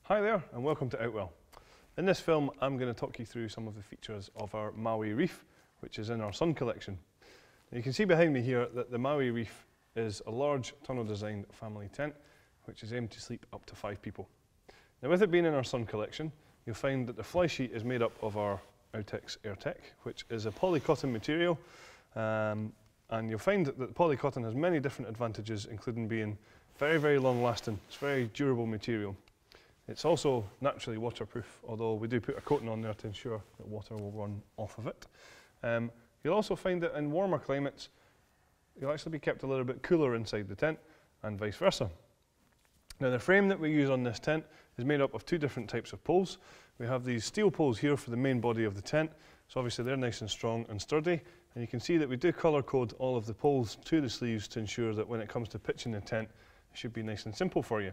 Hi there and welcome to Outwell. In this film I'm going to talk you through some of the features of our Maui Reef, which is in our sun collection. Now you can see behind me here that the Maui Reef is a large tunnel designed family tent which is aimed to sleep up to 5 people. Now with it being in our sun collection, you'll find that the fly sheet is made up of our Outex AirTech, which is a polycotton material, and you'll find that the polycotton has many different advantages, including being very long lasting. It's very durable material. It's also naturally waterproof, although we do put a coating on there to ensure that water will run off of it. You'll also find that in warmer climates, you'll actually be kept a little bit cooler inside the tent and vice versa. Now the frame that we use on this tent is made up of 2 different types of poles. We have these steel poles here for the main body of the tent, so obviously they're nice and strong and sturdy, and you can see that we do colour code all of the poles to the sleeves to ensure that when it comes to pitching the tent, it should be nice and simple for you.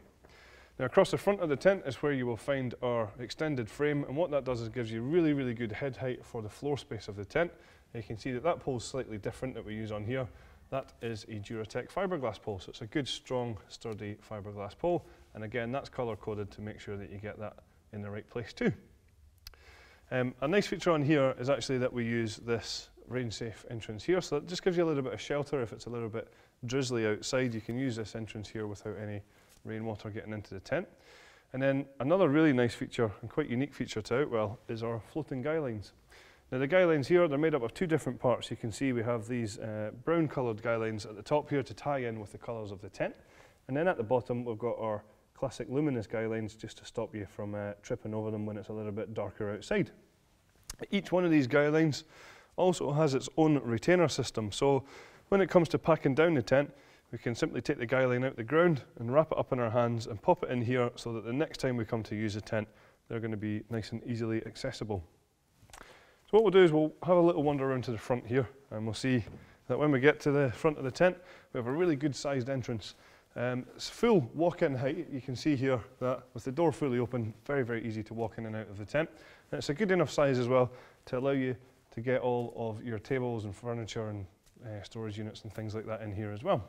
Now across the front of the tent is where you will find our extended frame, and what that does is gives you really good head height for the floor space of the tent. And you can see that that pole is slightly different that we use on here. That is a Duratec fiberglass pole, so it's a good strong sturdy fiberglass pole, and again that's colour coded to make sure that you get that in the right place too. A nice feature on here is actually that we use this rain safe entrance here, so that just gives you a little bit of shelter. If it's a little bit drizzly outside, you can use this entrance here without any rainwater getting into the tent. And then another really nice feature and quite unique feature to Outwell is our floating guy lines. Now the guy lines here, they're made up of 2 different parts. You can see we have these brown coloured guy lines at the top here to tie in with the colours of the tent, and then at the bottom we've got our classic luminous guy lines just to stop you from tripping over them when it's a little bit darker outside. Each one of these guy lines also has its own retainer system, so when it comes to packing down the tent, we can simply take the guy line out the ground and wrap it up in our hands and pop it in here so that the next time we come to use the tent, they're going to be nice and easily accessible. So what we'll do is we'll have a little wander around to the front here, and we'll see that when we get to the front of the tent, we have a really good sized entrance. It's full walk-in height. You can see here that with the door fully open, very easy to walk in and out of the tent. And it's a good enough size as well to allow you to get all of your tables and furniture and storage units and things like that in here as well.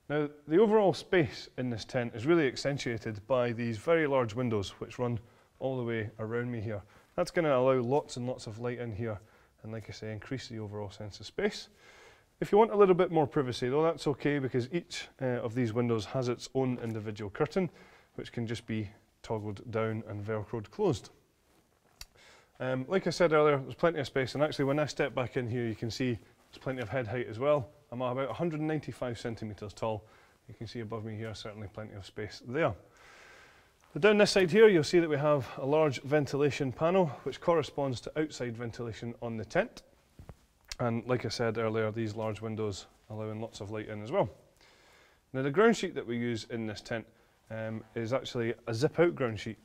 Now, the overall space in this tent is really accentuated by these very large windows which run all the way around me here. That's going to allow lots and lots of light in here and, like I say, increase the overall sense of space. If you want a little bit more privacy though, that's okay, because each of these windows has its own individual curtain which can just be toggled down and velcroed closed. Like I said earlier, there's plenty of space, and actually when I step back in here you can see there's plenty of head height as well. I'm about 195 centimetres tall. You can see above me here, certainly plenty of space there. But down this side here, you'll see that we have a large ventilation panel, which corresponds to outside ventilation on the tent. And like I said earlier, these large windows allowing lots of light in as well. Now the ground sheet that we use in this tent is actually a zip-out ground sheet.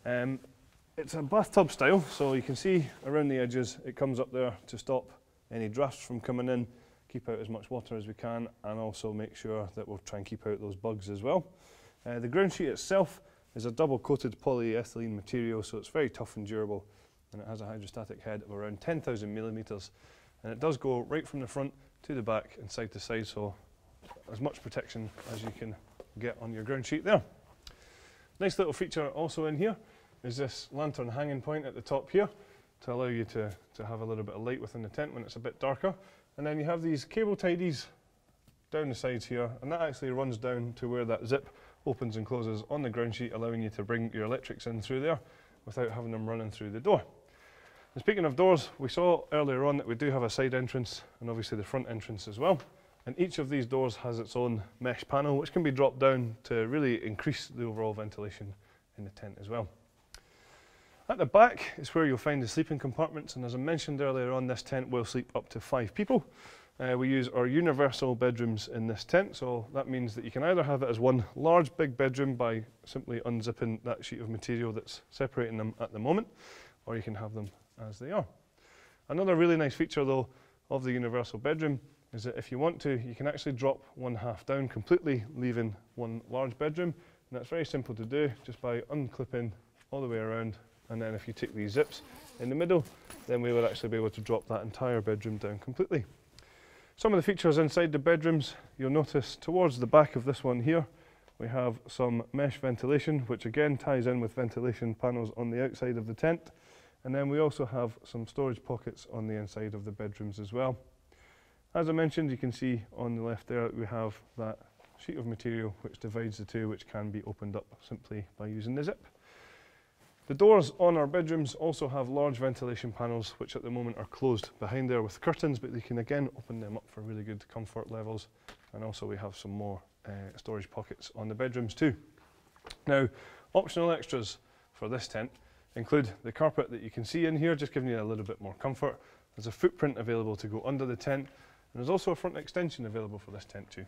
It's a bathtub style, so you can see around the edges, it comes up there to stop any drafts from coming in, keep out as much water as we can, and also make sure that we'll try and keep out those bugs as well. The ground sheet itself is a double coated polyethylene material, so it's very tough and durable, and it has a hydrostatic head of around 10,000 millimetres, and it does go right from the front to the back and side to side, so as much protection as you can get on your ground sheet there. Nice little feature also in here is this lantern hanging point at the top here to allow you to have a little bit of light within the tent when it's a bit darker. And then you have these cable tidies down the sides here, and that actually runs down to where that zip opens and closes on the ground sheet, allowing you to bring your electrics in through there without having them running through the door. And speaking of doors, we saw earlier on that we do have a side entrance and obviously the front entrance as well. And each of these doors has its own mesh panel which can be dropped down to really increase the overall ventilation in the tent as well. At the back is where you'll find the sleeping compartments, and as I mentioned earlier on, this tent will sleep up to 5 people. We use our universal bedrooms in this tent, so that means that you can either have it as one large big bedroom by simply unzipping that sheet of material that's separating them at the moment, or you can have them as they are. Another really nice feature though of the universal bedroom is that if you want to, you can actually drop one half down completely, leaving one large bedroom, and that's very simple to do just by unclipping all the way around. And then if you take these zips in the middle, then we would actually be able to drop that entire bedroom down completely. Some of the features inside the bedrooms, you'll notice towards the back of this one here, we have some mesh ventilation, which again ties in with ventilation panels on the outside of the tent. And then we also have some storage pockets on the inside of the bedrooms as well. As I mentioned, you can see on the left there we have that sheet of material which divides the two, which can be opened up simply by using the zip. The doors on our bedrooms also have large ventilation panels, which at the moment are closed behind there with curtains, but you can again open them up for really good comfort levels. And also we have some more storage pockets on the bedrooms too. Now, optional extras for this tent include the carpet that you can see in here, just giving you a little bit more comfort. There's a footprint available to go under the tent, and there's also a front extension available for this tent too.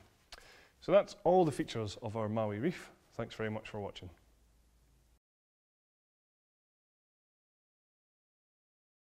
So that's all the features of our Maui Reef. Thanks very much for watching.